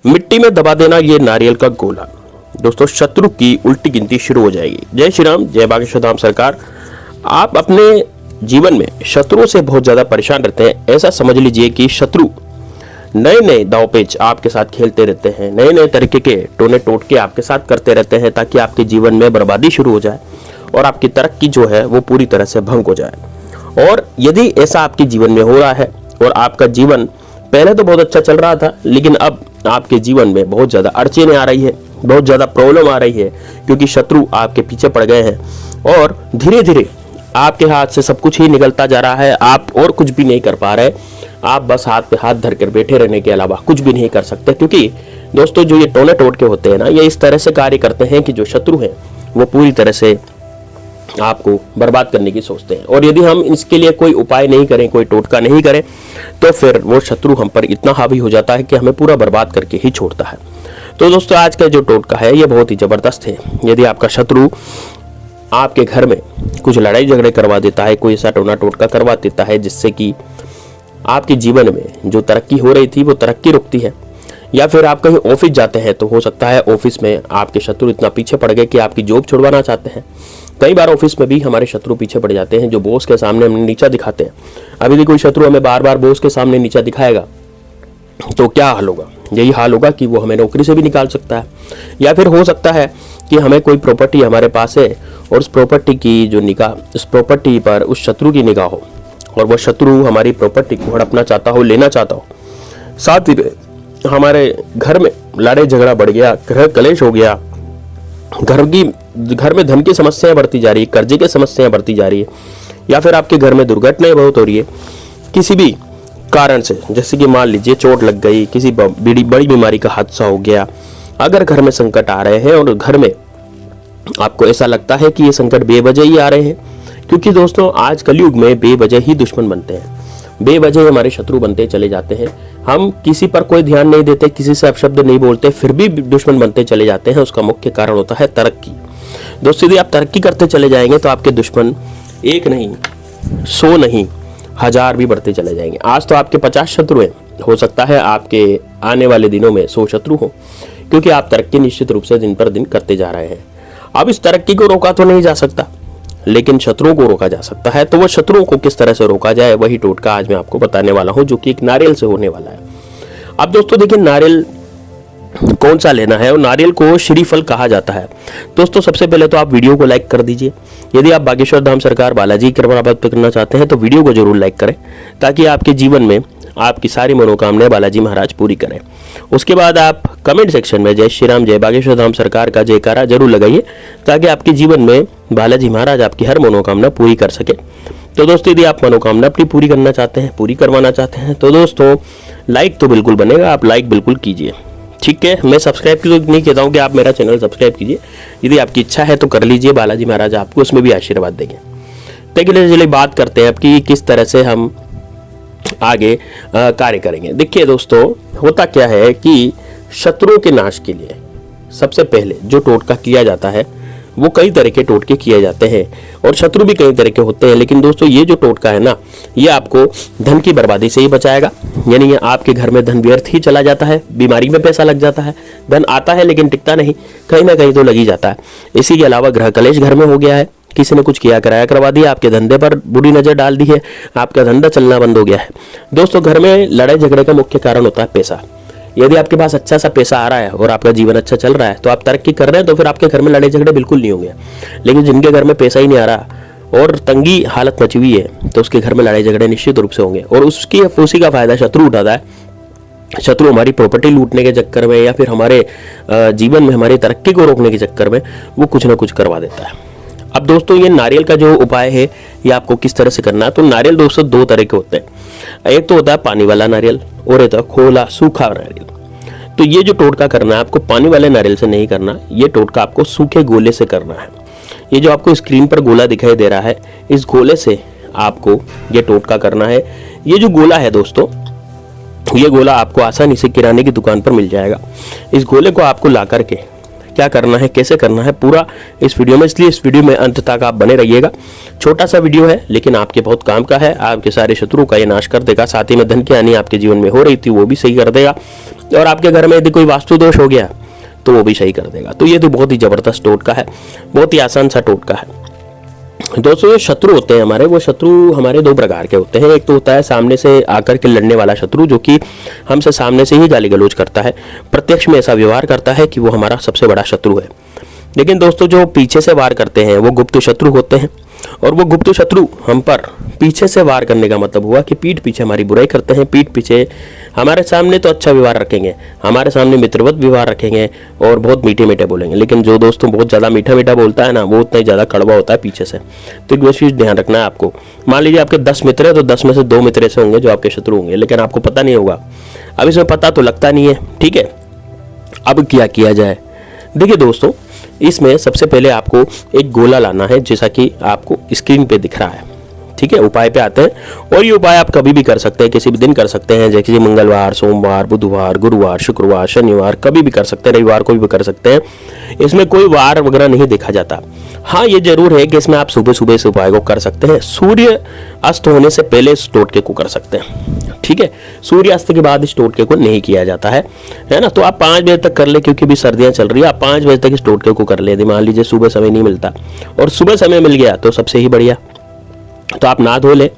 मिट्टी में दबा देना ये नारियल का गोला। दोस्तों शत्रु की उल्टी गिनती शुरू हो जाएगी। जय श्री राम, जय बागेश्वर धाम सरकार। आप अपने जीवन में शत्रुओं से बहुत ज्यादा परेशान रहते हैं। ऐसा समझ लीजिए कि शत्रु नए नए दांवपेच आपके साथ खेलते रहते हैं, नए नए तरीके के टोने टोटके आपके साथ करते रहते हैं ताकि आपके जीवन में बर्बादी शुरू हो जाए और आपकी तरक्की जो है वो पूरी तरह से भंग हो जाए। और यदि ऐसा आपके जीवन में हो रहा है और आपका जीवन पहले तो बहुत अच्छा चल रहा था, लेकिन अब आपके जीवन में बहुत ज्यादा अड़चनें आ रही है, बहुत ज्यादा प्रॉब्लम आ रही है, क्योंकि शत्रु आपके पीछे पड़ गए हैं और धीरे धीरे आपके हाथ से सब कुछ ही निकलता जा रहा है। आप और कुछ भी नहीं कर पा रहे, आप बस हाथ पे हाथ धर कर बैठे रहने के अलावा कुछ भी नहीं कर सकते। क्योंकि दोस्तों जो ये टोने टोटके होते हैं ना, ये इस तरह से कार्य करते हैं कि जो शत्रु हैं वो पूरी तरह से आपको बर्बाद करने की सोचते हैं। और यदि हम इसके लिए कोई उपाय नहीं करें, कोई टोटका नहीं करें, तो फिर वो शत्रु हम पर इतना हावी हो जाता है कि हमें पूरा बर्बाद करके ही छोड़ता है। तो दोस्तों आज का जो टोटका है ये बहुत ही जबरदस्त है। यदि आपका शत्रु आपके घर में कुछ लड़ाई झगड़े करवा देता है, कोई ऐसा टोना टोटका करवा देता है जिससे कि आपके जीवन में जो तरक्की हो रही थी वो तरक्की रुकती है, या फिर आप कहीं ऑफिस जाते हैं तो हो सकता है ऑफिस में आपके शत्रु इतना पीछे पड़ गए कि आपकी जॉब छुड़वाना चाहते हैं। कई बार ऑफिस में भी हमारे शत्रु पीछे पड़ जाते हैं, जो बॉस के सामने हमें नीचा दिखाते हैं। अभी भी कोई शत्रु हमें बार बार बॉस के सामने नीचा दिखाएगा तो क्या हाल होगा? यही हाल होगा कि वो हमें नौकरी से भी निकाल सकता है, या फिर हो सकता है कि हमें कोई प्रॉपर्टी हमारे पास है और उस प्रॉपर्टी की जो निगाह, उस प्रॉपर्टी पर उस शत्रु की निगाह हो और वह शत्रु हमारी प्रॉपर्टी को हड़पना चाहता हो, लेना चाहता हो। साथ ही हमारे घर में लड़ाई झगड़ा बढ़ गया, गृह कलेश हो गया, घर में धन की समस्याएं बढ़ती जा रही है, कर्जे की समस्याएं बढ़ती जा रही है, या फिर आपके घर में दुर्घटनाएं बहुत हो रही है किसी भी कारण से, जैसे कि मान लीजिए चोट लग गई, किसी बड़ी बीमारी का हादसा हो गया। अगर घर में संकट आ रहे हैं और घर में आपको ऐसा लगता है कि ये संकट बेवजह ही आ रहे हैं, क्योंकि दोस्तों आज कलयुग में बेवजह ही दुश्मन बनते हैं, बेवजह हमारे शत्रु बनते चले जाते हैं। हम किसी पर कोई ध्यान नहीं देते, किसी से अपशब्द नहीं बोलते, फिर भी दुश्मन बनते चले जाते हैं। उसका मुख्य कारण होता है तरक्की। दोस्तों यदि आप तरक्की करते चले जाएंगे तो आपके दुश्मन एक नहीं, 100 नहीं, 1000 भी बढ़ते चले जाएंगे। आज तो आपके 50 शत्रु हैं, हो सकता है आपके आने वाले दिनों में 100 शत्रु हो, क्योंकि आप तरक्की निश्चित रूप से दिन पर दिन करते जा रहे हैं। अब इस तरक्की को रोका तो नहीं जा सकता, लेकिन शत्रुओं को रोका जा सकता है। तो वो शत्रुओं को किस तरह से रोका जाए, वही टोटका आज मैं आपको बताने वाला हूं, जो कि एक नारियल से होने वाला है। अब दोस्तों देखिए नारियल कौन सा लेना है, और नारियल को श्रीफल कहा जाता है। दोस्तों सबसे पहले तो आप वीडियो को लाइक कर दीजिए। यदि आप बागेश्वर धाम सरकार बालाजी की कृपा प्राप्त करना चाहते हैं तो वीडियो को जरूर लाइक करें, ताकि आपके जीवन में आपकी सारी मनोकामनाएं बालाजी महाराज पूरी करें। उसके बाद आप कमेंट सेक्शन में जय श्री राम, जय बागेश्वर धाम सरकार का जयकारा जरूर लगाइए, ताकि आपके जीवन में बालाजी महाराज आपकी हर मनोकामना पूरी कर सके। तो दोस्तों यदि आप मनोकामना अपनी पूरी करना चाहते हैं, पूरी करवाना चाहते हैं, तो दोस्तों लाइक तो बिल्कुल बनेगा, आप लाइक बिल्कुल कीजिए, ठीक है। मैं सब्सक्राइब की तो नहीं कहता हूँ कि आप मेरा चैनल सब्सक्राइब कीजिए, यदि आपकी इच्छा है तो कर लीजिए, बालाजी महाराज आपको उसमें भी आशीर्वाद देंगे। चलिए बात करते हैं अब कि किस तरह से हम आगे कार्य करेंगे। देखिए दोस्तों होता क्या है कि शत्रुओं के नाश के लिए सबसे पहले जो टोटका किया जाता है वो कई तरह के टोटके किए जाते हैं, और शत्रु भी कई तरह के होते हैं। लेकिन दोस्तों ये जो टोटका है ना, ये आपको धन की बर्बादी से ही बचाएगा। यानी ये आपके घर में धन व्यर्थ ही चला जाता है, बीमारी में पैसा लग जाता है, धन आता है लेकिन टिकता नहीं, कहीं ना कहीं तो लग ही जाता है। इसी के अलावा गृह कलेश घर में हो गया है, किसी ने कुछ किया कराया करवा दिया, आपके धंधे पर बुरी नजर डाल दी है, आपका धंधा चलना बंद हो गया है। दोस्तों घर में लड़ाई झगड़े का मुख्य कारण होता है पैसा। यदि आपके पास अच्छा सा पैसा आ रहा है और आपका जीवन अच्छा चल रहा है, तो आप तरक्की कर रहे हैं, तो फिर आपके घर में लड़ाई झगड़े बिल्कुल नहीं होंगे। लेकिन जिनके घर में पैसा ही नहीं आ रहा और तंगी हालत मची हुई है, तो उसके घर में लड़ाई झगड़े निश्चित रूप से होंगे, और उसी का फायदा शत्रु उठाता है। शत्रु हमारी प्रॉपर्टी लूटने के चक्कर में, या फिर हमारे जीवन में हमारी तरक्की को रोकने के चक्कर में वो कुछ ना कुछ करवा देता है। अब दोस्तों ये नारियल का जो उपाय है ये आपको किस तरह से करना है, तो नारियल दोस्तों 2 तरह के होते हैं। एक तो होता है पानी वाला नारियल और एक खोला सूखा नारियल। तो ये जो टोटका करना है आपको पानी वाले नारियल से नहीं करना, ये टोटका आपको सूखे गोले से करना है। ये जो आपको स्क्रीन पर गोला दिखाई दे रहा है, इस गोले से आपको ये टोटका करना है। ये जो गोला है दोस्तों, ये गोला आपको आसानी से किराने की दुकान पर मिल जाएगा। इस गोले को आपको ला करके क्या करना है, कैसे करना है, पूरा इस वीडियो में, इसलिए इस वीडियो में अंत तक आप बने रहिएगा। छोटा सा वीडियो है लेकिन आपके बहुत काम का है, आपके सारे शत्रु का ये नाश कर देगा, साथ ही में धन की हानि आपके जीवन में हो रही थी वो भी सही कर देगा, और आपके घर में यदि कोई वास्तु दोष हो गया तो वो भी सही कर देगा। तो ये तो बहुत ही जबरदस्त टोटका है, बहुत ही आसान सा टोटका है। दोस्तों जो शत्रु होते हैं हमारे, वो शत्रु हमारे दो प्रकार के होते हैं। एक तो होता है सामने से आकर के लड़ने वाला शत्रु, जो कि हमसे सामने से ही गाली गलौज करता है, प्रत्यक्ष में ऐसा व्यवहार करता है कि वो हमारा सबसे बड़ा शत्रु है। लेकिन दोस्तों जो पीछे से वार करते हैं वो गुप्त शत्रु होते हैं, और वो गुप्त शत्रु हम पर पीछे से वार करने का मतलब हुआ कि पीठ पीछे हमारी बुराई करते हैं, पीठ पीछे हमारे सामने तो अच्छा व्यवहार रखेंगे, हमारे सामने मित्रवत व्यवहार रखेंगे और बहुत मीठे मीठे बोलेंगे, लेकिन जो दोस्तों बहुत ज़्यादा मीठा मीठा बोलता है ना, वो उतना ही ज़्यादा कड़वा होता है पीछे से। तो एक चीज़ ध्यान रखना है आपको। मान लीजिए आपके 10 मित्र है तो 10 में से 2 मित्र ऐसे होंगे जो आपके शत्रु होंगे, लेकिन आपको पता नहीं होगा। अब इसमें पता तो लगता नहीं है, ठीक है। अब क्या किया जाए? देखिए दोस्तों, इसमें सबसे पहले आपको एक गोला लाना है, जैसा कि आपको स्क्रीन पे दिख रहा है, ठीक है। उपाय पे आते हैं, और ये उपाय आप कभी भी कर सकते हैं, किसी भी दिन कर सकते हैं, जैसे मंगलवार, सोमवार, बुधवार, गुरुवार, शुक्रवार, शनिवार, कभी भी कर सकते हैं, रविवार को भी कर सकते हैं। इसमें कोई वार वगैरह नहीं देखा जाता। हाँ, ये जरूर है कि इसमें आप सुबह सुबह इस उपाय को कर सकते हैं, सूर्य अस्त होने से पहले इस टोटके को कर सकते हैं, ठीक है। सूर्य अस्त के बाद इस टोटके को नहीं किया जाता है ना। तो आप 5 बजे तक कर ले, क्योंकि भी सर्दियां चल रही है, आप 5 बजे तक इस टोटके को कर ले। मान लीजिए सुबह समय नहीं मिलता और सुबह समय मिल गया तो सबसे ही बढ़िया, तो आप नहा धो ले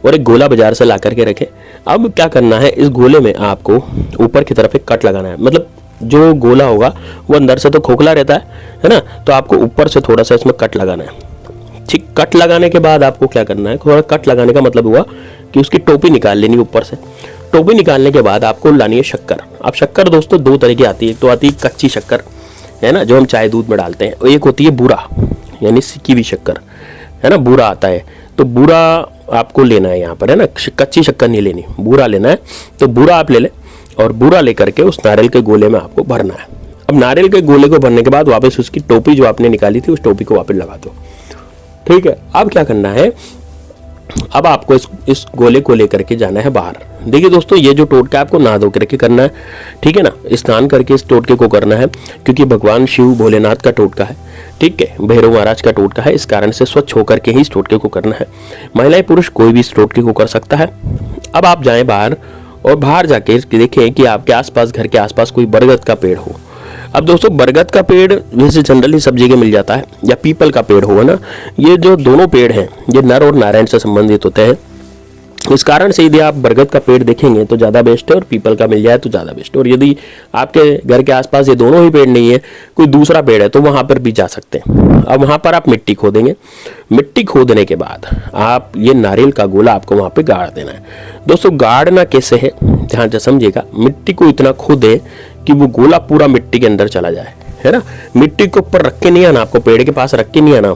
और एक गोला बाजार से ला करके रखें। अब क्या करना है, इस गोले में आपको ऊपर की तरफ एक कट लगाना है, मतलब जो गोला होगा वो अंदर से तो खोखला रहता है ना, तो आपको ऊपर से थोड़ा सा इसमें कट लगाना है, ठीक। कट लगाने के बाद आपको क्या करना है, थोड़ा कट लगाने का मतलब हुआ कि उसकी टोपी निकाल लेनी ऊपर से। टोपी निकालने के बाद आपको लानी है शक्कर। अब शक्कर दोस्तों 2 तरह की आती है, एक तो आती है कच्ची शक्कर, है ना, जो हम चाय दूध में डालते हैं, और एक होती है बूरा, यानी सिक्की हुई शक्कर, है ना, बूरा आता है। तो बूरा आपको लेना है यहाँ पर, है ना, कच्ची शक्कर नहीं लेनी, बूरा लेना है। तो बूरा आप ले लें, और बूरा लेकर के उस नारियल के गोले में आपको भरना है। अब नारियल के गोले को भरने के बाद वापस उसकी टोपी जो आपने निकाली थी उस टोपी को वापस लगा दो, ठीक है। अब क्या करना है, अब आपको इस गोले को लेकर के जाना है बाहर। देखिए दोस्तों, ये जो टोटका आपको नहा धो करके करना है, ठीक है ना, स्नान करके इस टोटके को करना है, क्योंकि भगवान शिव भोलेनाथ का टोटका है, ठीक है, भैरव महाराज का टोटका है, इस कारण से स्वच्छ होकर के ही इस टोटके को करना है। महिलाएं पुरुष कोई भी इस टोटके को कर सकता है। अब आप जाएं बाहर, और बाहर जाके देखें कि आपके आसपास, घर के आसपास कोई बरगद का पेड़ हो। अब दोस्तों बरगद का पेड़ वैसे जनरली सब जगह मिल जाता है, या पीपल का पेड़ होगा ना, ये जो दोनों पेड़ हैं ये नर और नारायण से संबंधित होते हैं। इस कारण से यदि आप बरगद का पेड़ देखेंगे तो ज़्यादा बेस्ट है, और पीपल का मिल जाए तो ज़्यादा बेस्ट है। और यदि आपके घर के आसपास ये दोनों ही पेड़ नहीं है, कोई दूसरा पेड़ है, तो वहाँ पर भी जा सकते हैं। अब वहाँ पर आप मिट्टी खोदेंगे, मिट्टी खोदने के बाद आप ये नारियल का गोला आपको वहाँ पे गाड़ देना है। दोस्तों गाड़ना कैसे है ध्यान से समझिएगा। मिट्टी को इतना खोदे कि वो गोला पूरा मिट्टी के अंदर चला जाए, है ना। मिट्टी के ऊपर रख के नहीं आना, आपको पेड़ के पास रख के नहीं आना,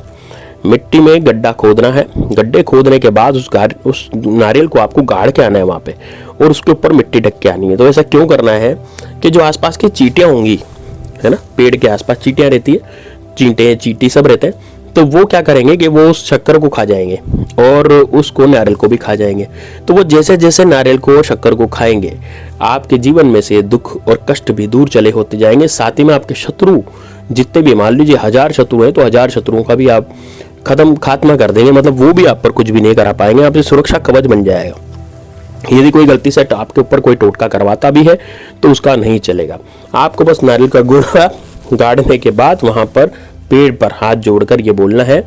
मिट्टी में गड्ढा खोदना है। गड्ढे खोदने के बाद उस नारियल को आपको गाड़ के आना है वहाँ पे, और उसके ऊपर मिट्टी ढक के आनी है। तो ऐसा क्यों करना है कि जो आसपास की चींटियाँ होंगी, है ना, पेड़ के आसपास चींटियाँ रहती है, चींटे चींटी सब रहते हैं, तो वो क्या करेंगे कि वो उस शक्कर को खा जाएंगे और उसको नारियल को भी खा जाएंगे। तो वो जैसे जैसे नारियल को और शक्कर को खाएंगे, आपके जीवन में से दुख और कष्ट भी दूर चले होते जाएंगे। साथ ही में आपके शत्रु जितने भी, मान लीजिए 1000 शत्रु हैं, तो 1000 शत्रुओं का भी आप खात्मा कर देंगे, मतलब वो भी आप पर कुछ भी नहीं करा पाएंगे, आपसे सुरक्षा कवच बन जाएगा। यदि कोई गलती से आपके ऊपर कोई टोटका करवाता भी है तो उसका नहीं चलेगा। आपको बस नारियल का गोला गाड़ने के बाद वहां पर पेड़ पर हाथ जोड़कर ये बोलना है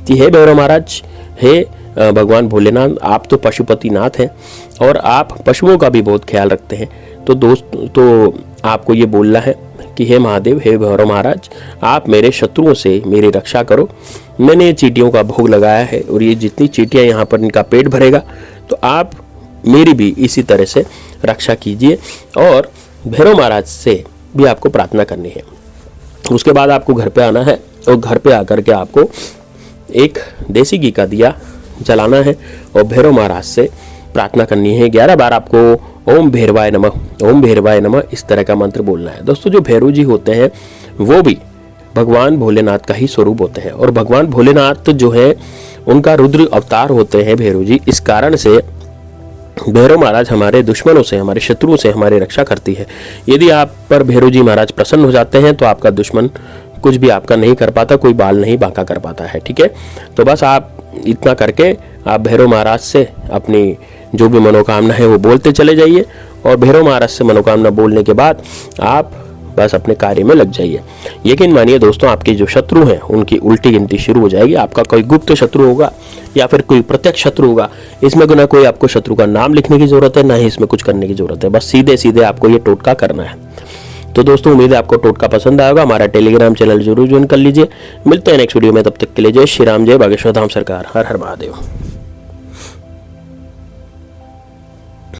कि हे भैरव महाराज, हे भगवान भोलेनाथ, आप तो पशुपतिनाथ हैं और आप पशुओं का भी बहुत ख्याल रखते हैं। तो आपको ये बोलना है कि हे महादेव, हे भैरव महाराज, आप मेरे शत्रुओं से मेरी रक्षा करो। मैंने ये चींटियों का भोग लगाया है, और ये जितनी चींटियां यहाँ पर इनका पेट भरेगा, तो आप मेरी भी इसी तरह से रक्षा कीजिए। और भैरव महाराज से भी आपको प्रार्थना करनी है। उसके बाद आपको घर पे आना है, और घर पे आकर के आपको एक देसी घी का दिया जलाना है, और भैरव महाराज से प्रार्थना करनी है। 11 बार आपको ओम भैरवाय नमः, ओम भैरवाय नमः इस तरह का मंत्र बोलना है। दोस्तों जो भैरव जी होते हैं वो भी भगवान भोलेनाथ का ही स्वरूप होते हैं, और भगवान भोलेनाथ जो है उनका रुद्र अवतार होते हैं भैरव जी। इस कारण से भैरव महाराज हमारे दुश्मनों से, हमारे शत्रुओं से हमारी रक्षा करती है। यदि आप पर भैरव जी महाराज प्रसन्न हो जाते हैं तो आपका दुश्मन कुछ भी आपका नहीं कर पाता, कोई बाल नहीं बांका कर पाता है। ठीक है, तो बस आप इतना करके आप भैरव महाराज से अपनी जो भी मनोकामना है वो बोलते चले जाइए, और भैरव महाराज से मनोकामना बोलने के बाद आप बस अपने कार्य में लग जाइए। यकीन मानिए दोस्तों, आपके जो शत्रु हैं उनकी उल्टी गिनती शुरू हो जाएगी। आपका कोई गुप्त शत्रु होगा या फिर कोई प्रत्यक्ष शत्रु होगा, इसमें ना कोई आपको शत्रु का नाम लिखने की जरूरत है, ना ही इसमें कुछ करने की जरूरत है। बस सीधे सीधे आपको ये टोटका करना है। तो दोस्तों उम्मीद है आपको टोटका पसंद आएगा। हमारा टेलीग्राम चैनल जरूर ज्वाइन कर लीजिए। मिलते हैं नेक्स्ट वीडियो में, तब तक के लिए जय श्री राम, जय बागेश्वर धाम सरकार, हर हर महादेव।